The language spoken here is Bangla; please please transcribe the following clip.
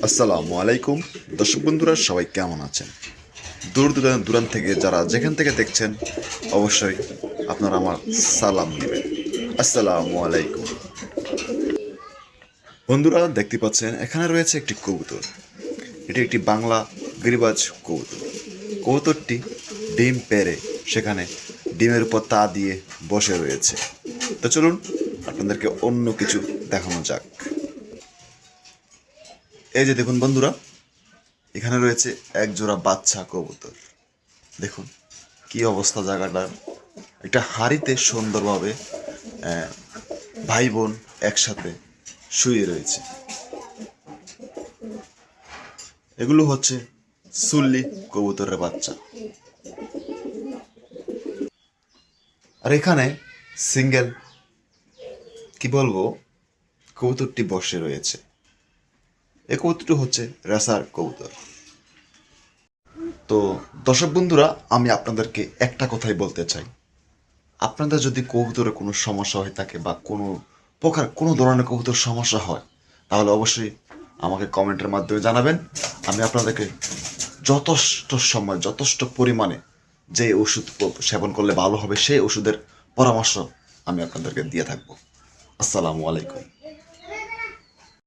আসসালামু আলাইকুম দর্শক বন্ধুরা, সবাই কেমন আছেন? দূর দূরান্ত থেকে যারা যেখান থেকে দেখছেন অবশ্যই আপনারা আমার সালাম নেবেন। আসসালামু আলাইকুম। বন্ধুরা, দেখতে পাচ্ছেন এখানে রয়েছে একটি কবুতর। এটি একটি বাংলা গিরিবাজ কবুতর। কবুতরটি ডিম পেড়ে সেখানে ডিমের উপর তা দিয়ে বসে রয়েছে। তো চলুন আপনাদেরকে অন্য কিছু দেখানো যাক। এই যে দেখুন বন্ধুরা, এখানে রয়েছে এক জোড়া বাচ্চা কবুতর। দেখুন কি অবস্থা জায়গাটার। একটা হাঁড়িতে সুন্দরভাবে ভাই বোন একসাথে শুয়ে রয়েছে। এগুলো হচ্ছে সুল্লি কবুতরের বাচ্চা। আর এখানে সিঙ্গেল কি বলবো, কবুতরটি বসে রয়েছে। এই কবুতরটি হচ্ছে রেসার কবুতর। তো দর্শক বন্ধুরা, আমি আপনাদেরকে একটা কথাই বলতে চাই, আপনাদের যদি কবুতরের কোনো সমস্যা হয়ে থাকে বা কোনো ধরনের কবুতর সমস্যা হয়, তাহলে অবশ্যই আমাকে কমেন্টের মাধ্যমে জানাবেন। আমি আপনাদেরকে যথেষ্ট পরিমাণে যে ওষুধ সেবন করলে ভালো হবে সেই ওষুধের পরামর্শ আমি আপনাদেরকে দিয়ে থাকবো। আসসালামু আলাইকুম।